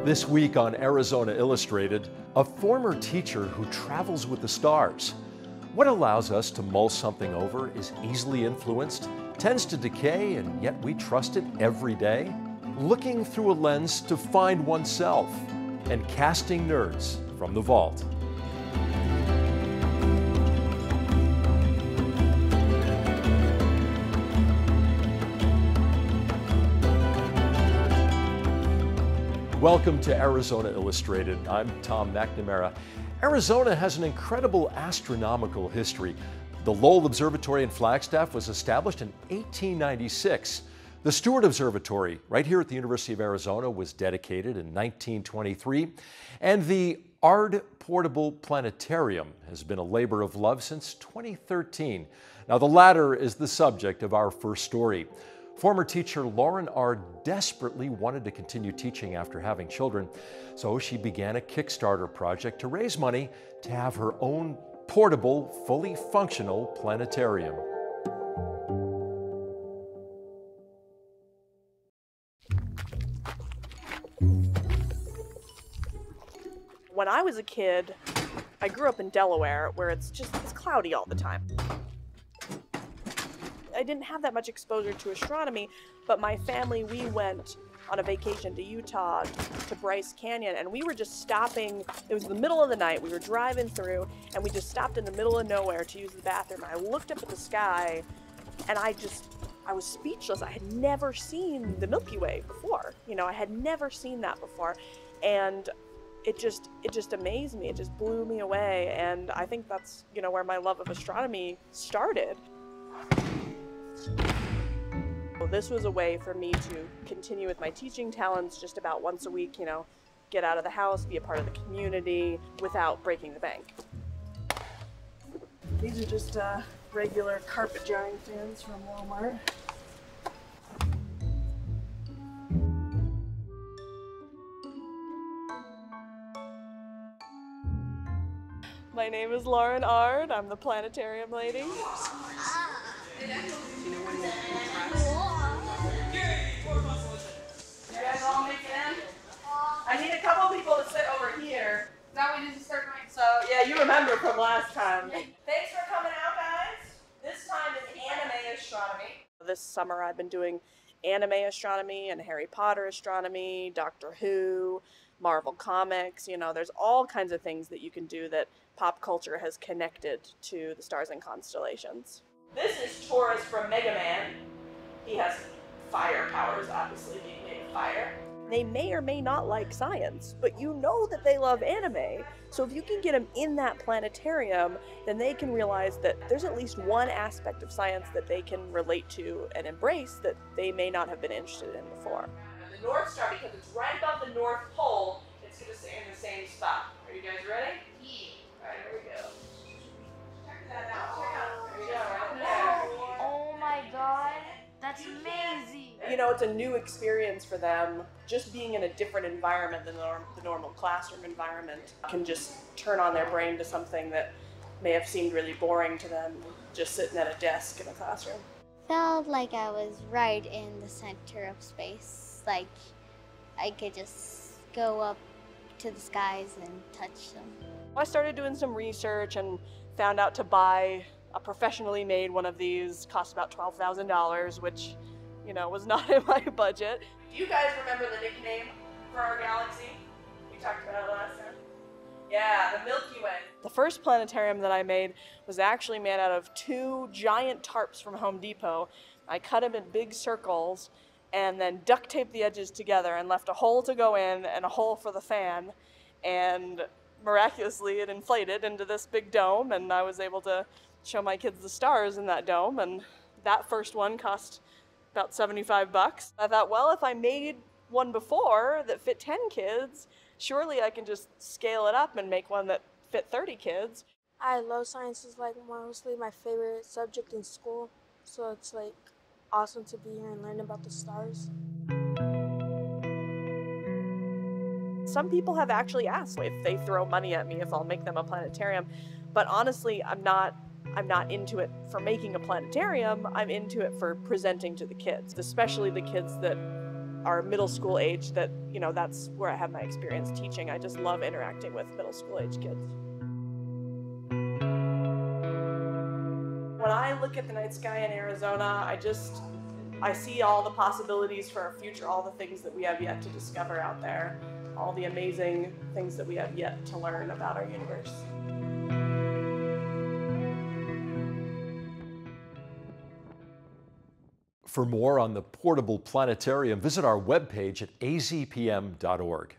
This week on Arizona Illustrated, a former teacher who travels with the stars. What allows us to mull something over is easily influenced, tends to decay, and yet we trust it every day. Looking through a lens to find oneself, and casting nerds from the vault. Welcome to Arizona Illustrated. I'm Tom McNamara. Arizona has an incredible astronomical history. The Lowell Observatory in Flagstaff was established in 1896. The Stewart Observatory, right here at the University of Arizona, was dedicated in 1923. And the Ard Portable Planetarium has been a labor of love since 2013. Now, the latter is the subject of our first story. Former teacher Lauren Ard desperately wanted to continue teaching after having children, so she began a Kickstarter project to raise money to have her own portable, fully functional planetarium. When I was a kid, I grew up in Delaware, where it's cloudy all the time. I didn't have that much exposure to astronomy, but my family, we went on a vacation to Utah, to Bryce Canyon, and we were just stopping. It was the middle of the night. We were driving through, and we just stopped in the middle of nowhere to use the bathroom. I looked up at the sky, and I was speechless. I had never seen the Milky Way before. You know, I had never seen that before, and it just amazed me. It just blew me away, and I think that's, you know, where my love of astronomy started. This was a way for me to continue with my teaching talents just about once a week, you know, get out of the house, be a part of the community without breaking the bank. These are just regular carpet drying fans from Walmart. My name is Lauren Ard. I'm the planetarium lady. You guys all make it in? I need a couple people to sit over here. Now we need to start going. So, yeah, you remember from last time. Thanks for coming out, guys. This time is anime astronomy. This summer I've been doing anime astronomy and Harry Potter astronomy, Doctor Who, Marvel Comics. You know, there's all kinds of things that you can do that pop culture has connected to the stars and constellations. This is Taurus from Mega Man. He has fire powers, obviously, being made of fire. They may or may not like science, but you know that they love anime. So if you can get them in that planetarium, then they can realize that there's at least one aspect of science that they can relate to and embrace that they may not have been interested in before. And the North Star, because it's right above the North Pole, it's going to stay in the same spot. Are you guys ready? Yeah. All right, here we go. Check that out. Check out. There we go, right there. Oh my God, that's amazing. You know, it's a new experience for them. Just being in a different environment than the normal classroom environment can just turn on their brain to something that may have seemed really boring to them, just sitting at a desk in a classroom. Felt like I was right in the center of space. Like I could just go up to the skies and touch them. I started doing some research and found out to buy a professionally made one of these. Cost about $12,000, which, you know, was not in my budget. Do you guys remember the nickname for our galaxy? We talked about it last time. Yeah, the Milky Way. The first planetarium that I made was actually made out of 2 giant tarps from Home Depot. I cut them in big circles and then duct taped the edges together and left a hole to go in and a hole for the fan. And miraculously, it inflated into this big dome, and I was able to show my kids the stars in that dome. And that first one cost about 75 bucks. I thought, well, if I made one before that fit 10 kids, surely I can just scale it up and make one that fit 30 kids. I love science. It's like mostly my favorite subject in school. So it's like awesome to be here and learn about the stars. Some people have actually asked if they throw money at me if I'll make them a planetarium, but honestly, I'm not into it for making a planetarium. I'm into it for presenting to the kids, especially the kids that are middle school age, that, you know, that's where I have my experience teaching. I just love interacting with middle school age kids. When I look at the night sky in Arizona, I see all the possibilities for our future, all the things that we have yet to discover out there, all the amazing things that we have yet to learn about our universe. For more on the portable planetarium, visit our webpage at azpm.org.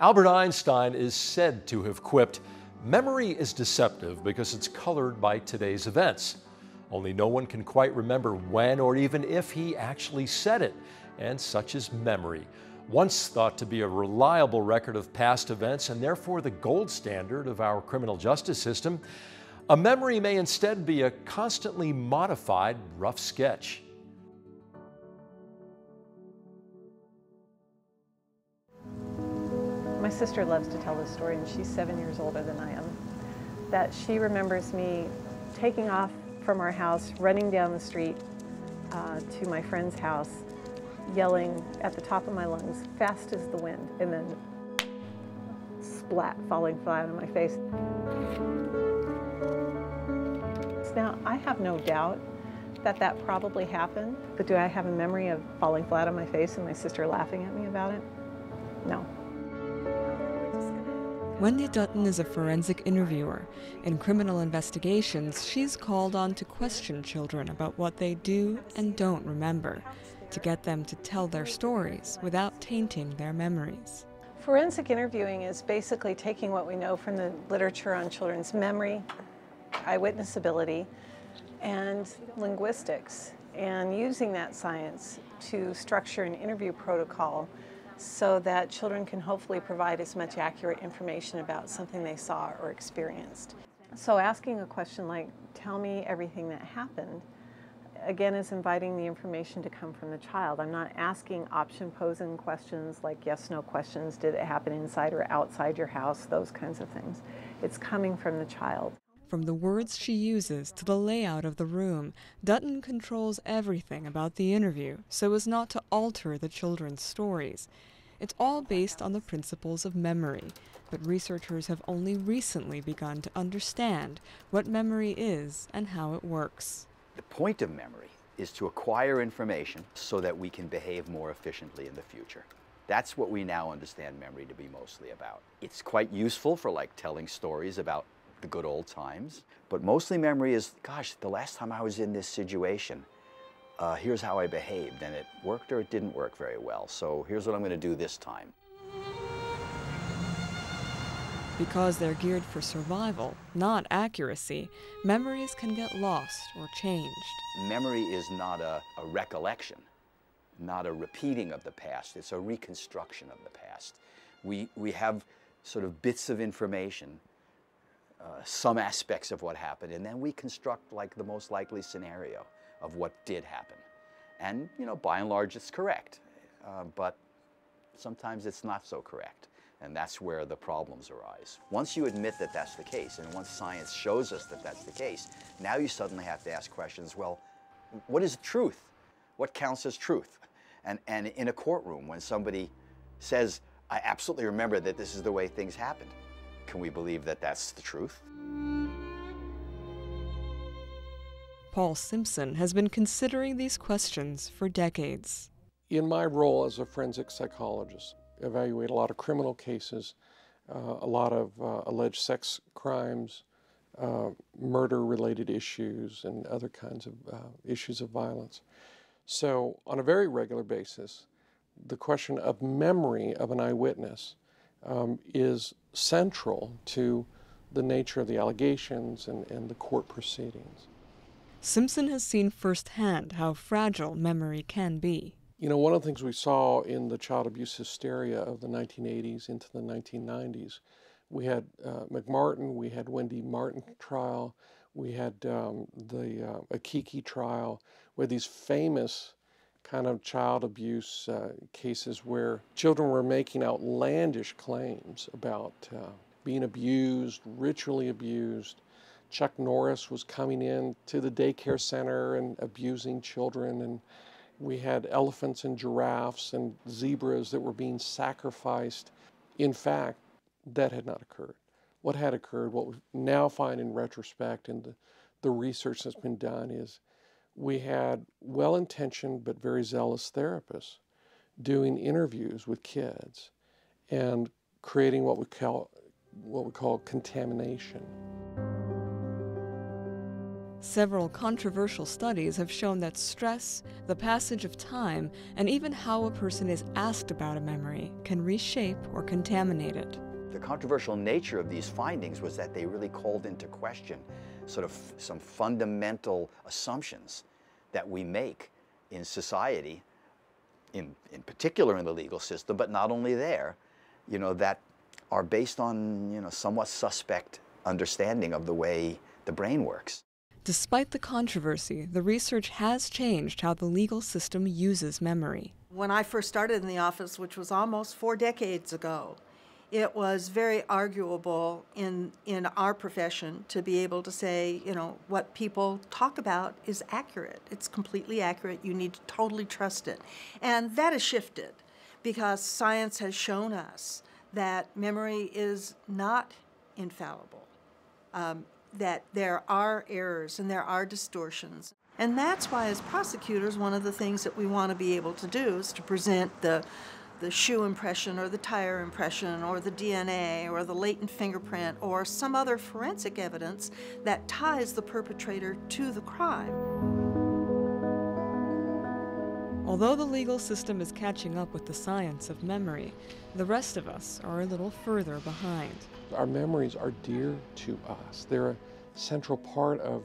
Albert Einstein is said to have quipped, "Memory is deceptive because it's colored by today's events." Only no one can quite remember when or even if he actually said it, and such is memory. Once thought to be a reliable record of past events and therefore the gold standard of our criminal justice system, a memory may instead be a constantly modified rough sketch. My sister loves to tell this story, and she's 7 years older than I am, that she remembers me taking off from our house, running down the street to my friend's house, yelling at the top of my lungs, fast as the wind, and then splat, falling flat on my face. Now, I have no doubt that that probably happened, but do I have a memory of falling flat on my face and my sister laughing at me about it? No. Wendy Dutton is a forensic interviewer. In criminal investigations, she's called on to question children about what they do and don't remember, to get them to tell their stories without tainting their memories. Forensic interviewing is basically taking what we know from the literature on children's memory, eyewitness ability, and linguistics, and using that science to structure an interview protocol so that children can hopefully provide as much accurate information about something they saw or experienced. So asking a question like, tell me everything that happened, again, is inviting the information to come from the child. I'm not asking option-posing questions like yes/no questions, did it happen inside or outside your house, those kinds of things. It's coming from the child. From the words she uses to the layout of the room, Dutton controls everything about the interview so as not to alter the children's stories. It's all based on the principles of memory, but researchers have only recently begun to understand what memory is and how it works. The point of memory is to acquire information so that we can behave more efficiently in the future. That's what we now understand memory to be mostly about. It's quite useful for like telling stories about the good old times, but mostly memory is, gosh, the last time I was in this situation, here's how I behaved, and it worked or it didn't work very well, so here's what I'm going to do this time. Because they're geared for survival, not accuracy, memories can get lost or changed. Memory is not a recollection, not a repeating of the past, it's a reconstruction of the past. We have sort of bits of information, some aspects of what happened, and then we construct like the most likely scenario of what did happen. And, you know, by and large it's correct, but sometimes it's not so correct, and that's where the problems arise. Once you admit that that's the case, and once science shows us that that's the case, now you suddenly have to ask questions, well, what is truth? What counts as truth? And in a courtroom, when somebody says, I absolutely remember that this is the way things happened, can we believe that that's the truth? Paul Simpson has been considering these questions for decades. In my role as a forensic psychologist, I evaluate a lot of criminal cases, a lot of alleged sex crimes, murder-related issues, and other kinds of issues of violence. So on a very regular basis, the question of memory of an eyewitness is central to the nature of the allegations and the court proceedings. Simpson has seen firsthand how fragile memory can be. You know, one of the things we saw in the child abuse hysteria of the 1980s into the 1990s, we had McMartin, we had Wendy Martin trial, we had the Akiki trial, where these famous kind of child abuse cases where children were making outlandish claims about being abused, ritually abused. Chuck Norris was coming in to the daycare center and abusing children, and We had elephants and giraffes and zebras that were being sacrificed. In fact, that had not occurred. What had occurred, what we now find in retrospect and the research that's been done, is we had well-intentioned but very zealous therapists doing interviews with kids and creating what we call contamination. Several controversial studies have shown that stress, the passage of time, and even how a person is asked about a memory can reshape or contaminate it. The controversial nature of these findings was that they really called into question sort of some fundamental assumptions that we make in society, in particular in the legal system, but not only there, that are based on, somewhat suspect understanding of the way the brain works. Despite the controversy, the research has changed how the legal system uses memory. When I first started in the office, which was almost 4 decades ago, it was very arguable in our profession to be able to say, what people talk about is accurate. It's completely accurate. You need to totally trust it. And that has shifted because science has shown us that memory is not infallible, that there are errors and there are distortions. And that's why, as prosecutors, one of the things that we want to be able to do is to present the shoe impression or the tire impression or the DNA or the latent fingerprint or some other forensic evidence that ties the perpetrator to the crime. Although the legal system is catching up with the science of memory, the rest of us are a little further behind. Our memories are dear to us. They're a central part of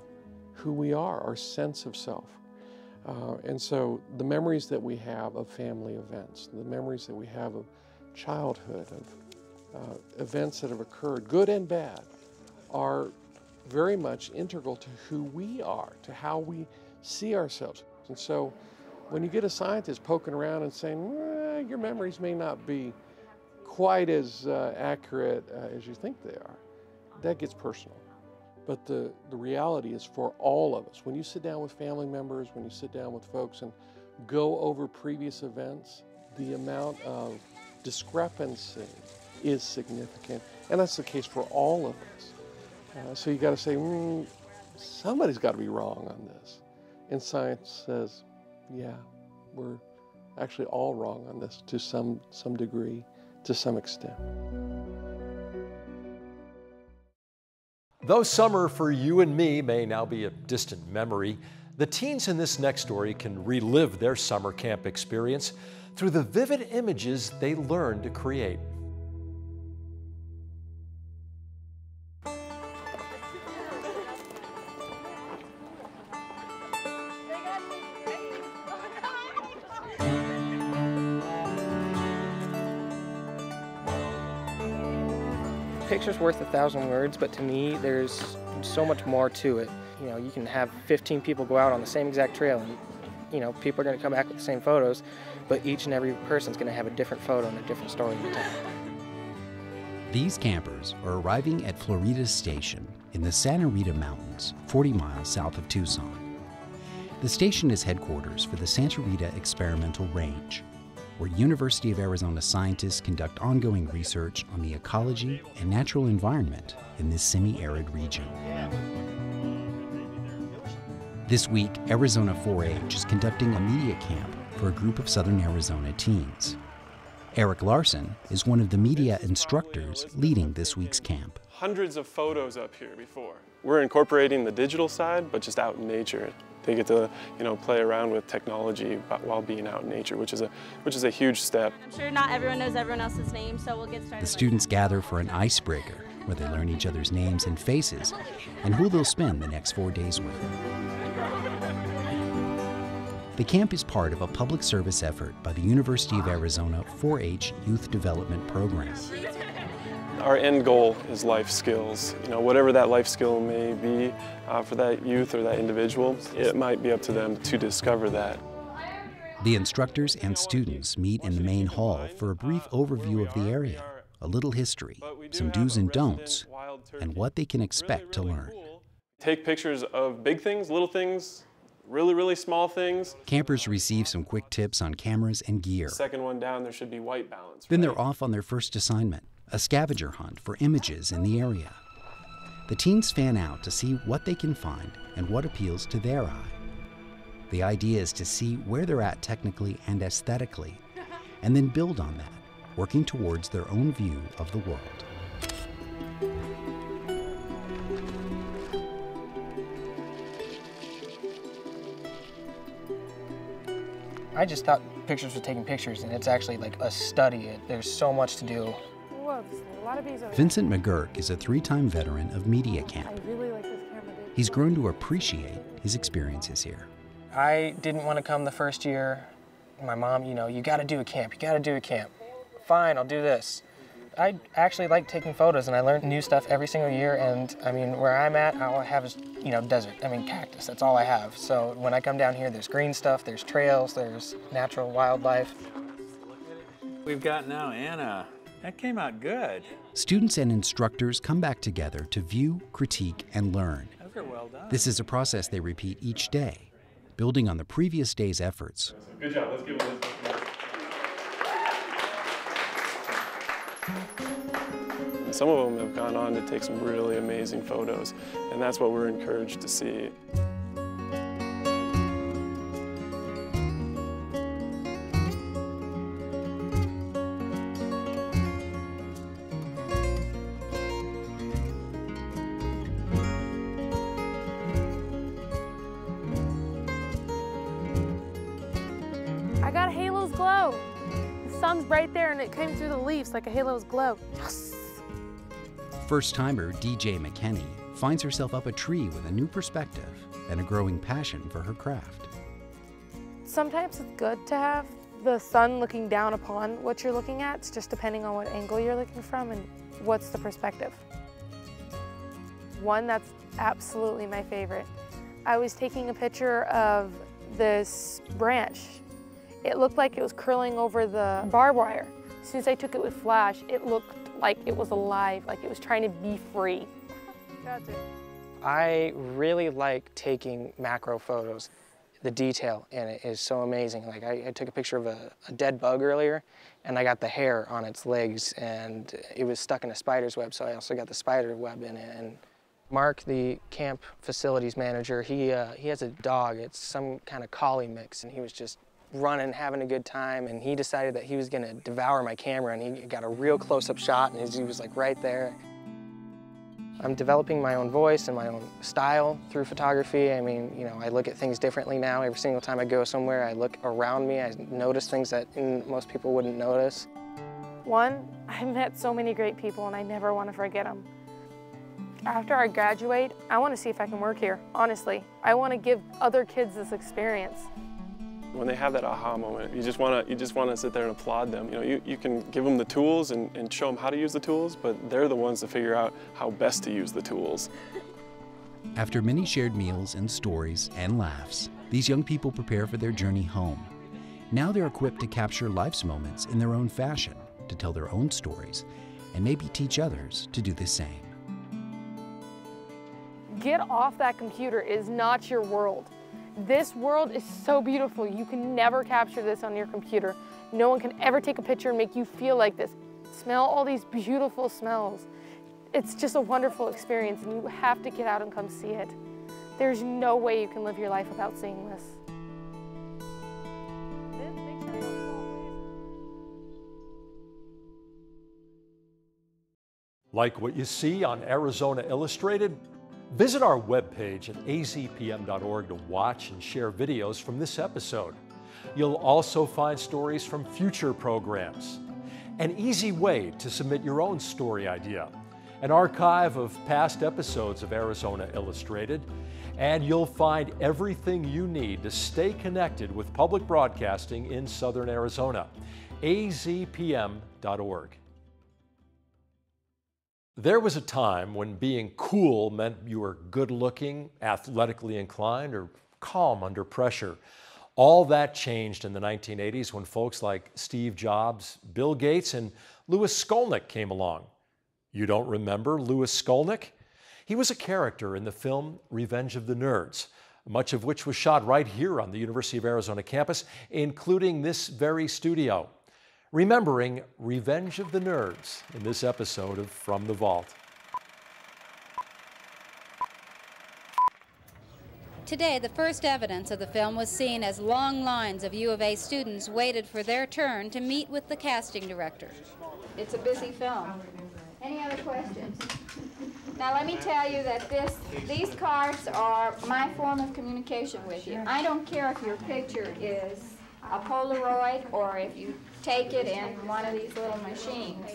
who we are, our sense of self. And so the memories that we have of family events, the memories that we have of childhood, of events that have occurred, good and bad, are very much integral to who we are, to how we see ourselves. And so when you get a scientist poking around and saying, your memories may not be quite as accurate as you think they are, that gets personal. But the reality is for all of us, when you sit down with family members, when you sit down with folks and go over previous events, the amount of discrepancy is significant. And that's the case for all of us. So you got to say, somebody's got to be wrong on this. And science says, yeah, we're actually all wrong on this to some degree, to some extent. Though summer for you and me may now be a distant memory, the teens in this next story can relive their summer camp experience through the vivid images they learned to create. Picture's worth 1,000 words, but to me, there's so much more to it. You can have 15 people go out on the same exact trail, and people are going to come back with the same photos, but each and every person's going to have a different photo and a different story to tell. These campers are arriving at Florida Station in the Santa Rita Mountains, 40 miles south of Tucson. The station is headquarters for the Santa Rita Experimental Range, where University of Arizona scientists conduct ongoing research on the ecology and natural environment in this semi-arid region. This week, Arizona 4-H is conducting a media camp for a group of Southern Arizona teens. Eric Larsen is one of the media instructors leading this week's camp. Hundreds of photos up here before. We're incorporating the digital side, but just out in nature. They get to, play around with technology while being out in nature, which is a huge step. I'm sure not everyone knows everyone else's name, so we'll get started. The students gather for an icebreaker, where they learn each other's names and faces, and who they'll spend the next 4 days with. The camp is part of a public service effort by the University of Arizona 4-H Youth Development Program. Our end goal is life skills. Whatever that life skill may be for that youth or that individual, it might be up to them to discover that. The instructors and students meet in the main hall for a brief overview of the area, a little history, some do's and don'ts, and what they can expect to learn. Take pictures of big things, little things, really, really small things. Campers receive some quick tips on cameras and gear. Second one down, there should be white balance. Then they're off on their first assignment, a scavenger hunt for images in the area. The teens fan out to see what they can find and what appeals to their eye. The idea is to see where they're at technically and aesthetically, and then build on that, working towards their own view of the world. I just thought pictures were taking pictures, and it's actually like a study. There's so much to do. Whoa, there's a lot of bees over Vincent McGurk is a 3-time veteran of media camp. I really like this camera, dude. He's grown to appreciate his experiences here. I didn't want to come the first year. My mom, you got to do a camp. You got to do a camp. Fine, I'll do this. I actually like taking photos, and I learn new stuff every single year. And I mean, where I'm at, all I have is, desert. I mean, cactus. That's all I have. So when I come down here, there's green stuff, there's trails, there's natural wildlife. We've got now Anna. That came out good. Students and instructors come back together to view, critique, and learn. Those are well done. This is a process they repeat each day, building on the previous day's efforts. Good job. Let's give it a Some of them have gone on to take some really amazing photos, and that's what we're encouraged to see. I got Halo's glow. The sun's right there and it came through the leaves like a Halo's glow. Yes! First-timer DJ McKenney finds herself up a tree with a new perspective and a growing passion for her craft. Sometimes it's good to have the sun looking down upon what you're looking at. It's just depending on what angle you're looking from and what's the perspective. One that's absolutely my favorite. I was taking a picture of this branch. It looked like it was curling over the barbed wire. As soon as I took it with flash, it looked like it was alive, like it was trying to be free. That's it. I really like taking macro photos. The detail in it is so amazing. Like I took a picture of a dead bug earlier, and I got the hair on its legs, and it was stuck in a spider's web, so I also got the spider web in it. And Mark, the camp facilities manager, he has a dog. It's some kind of collie mix, and he was just running, having a good time, and he decided that he was gonna devour my camera, and he got a real close-up shot, and he was like right there. I'm developing my own voice and my own style through photography. I mean, I look at things differently now. Every single time I go somewhere, I look around me, I notice things that most people wouldn't notice. One, I met so many great people and I never want to forget them. After I graduate, I want to see if I can work here, honestly. I want to give other kids this experience. When they have that aha moment, you just want to sit there and applaud them. You can give them the tools and show them how to use the tools, but they're the ones to figure out how best to use the tools. After many shared meals and stories and laughs, these young people prepare for their journey home. Now they're equipped to capture life's moments in their own fashion, to tell their own stories, and maybe teach others to do the same. Get off that computer. It is not your world. This world is so beautiful. You can never capture this on your computer. No one can ever take a picture and make you feel like this. Smell all these beautiful smells. It's just a wonderful experience, and you have to get out and come see it. There's no way you can live your life without seeing this. Like what you see on Arizona Illustrated? Visit our webpage at azpm.org to watch and share videos from this episode. You'll also find stories from future programs, an easy way to submit your own story idea, an archive of past episodes of Arizona Illustrated, and you'll find everything you need to stay connected with public broadcasting in Southern Arizona. azpm.org. There was a time when being cool meant you were good-looking, athletically inclined, or calm under pressure. All that changed in the 1980s when folks like Steve Jobs, Bill Gates, and Louis Skolnick came along. You don't remember Louis Skolnick? He was a character in the film Revenge of the Nerds, much of which was shot right here on the University of Arizona campus, including this very studio. Remembering Revenge of the Nerds in this episode of From the Vault. Today, the first evidence of the film was seen as long lines of U of A students waited for their turn to meet with the casting director. It's a busy film. Any other questions? Now let me tell you that these cards are my form of communication with you. I don't care if your picture is a Polaroid or if you take it in one of these little machines.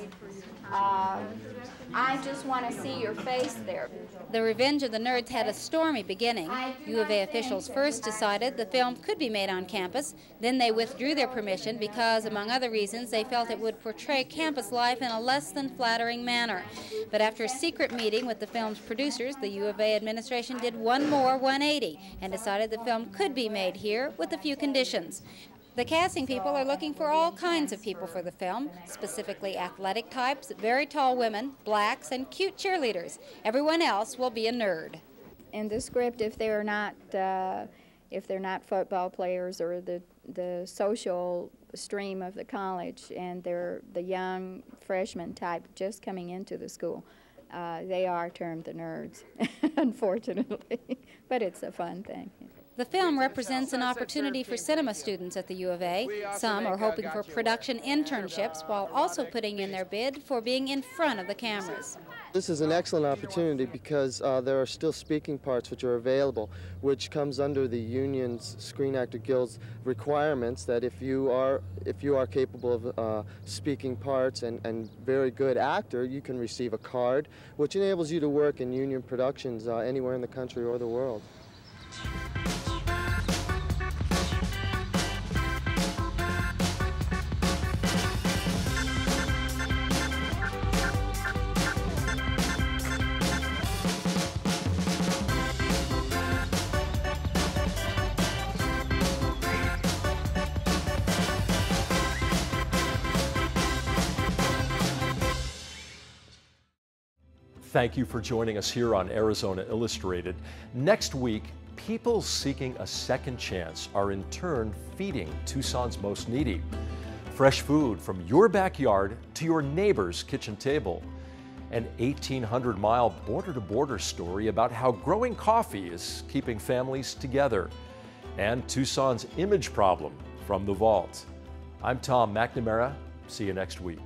I just want to see your face there. The Revenge of the Nerds had a stormy beginning. U of A officials first decided the film could be made on campus. Then they withdrew their permission because, among other reasons, they felt it would portray campus life in a less than flattering manner. But after a secret meeting with the film's producers, the U of A administration did one more 180 and decided the film could be made here with a few conditions. The casting people are looking for all kinds of people for the film, specifically athletic types, very tall women, blacks, and cute cheerleaders. Everyone else will be a nerd. In the script, if they're not football players or the social stream of the college, and they're the young freshman type just coming into the school, they are termed the nerds, unfortunately. But it's a fun thing. The film represents an opportunity for cinema students at the U of A. Some are hoping for production internships while also putting in their bid for being in front of the cameras. This is an excellent opportunity because there are still speaking parts which are available, which comes under the union's Screen Actor Guild's requirements that if you are capable of speaking parts and very good actor, you can receive a card, which enables you to work in union productions anywhere in the country or the world. Thank you for joining us here on Arizona Illustrated. Next week, people seeking a second chance are in turn feeding Tucson's most needy. Fresh food from your backyard to your neighbor's kitchen table. An 1,800-mile border-to-border story about how growing coffee is keeping families together. And Tucson's image problem from the vault. I'm Tom McNamara. See you next week.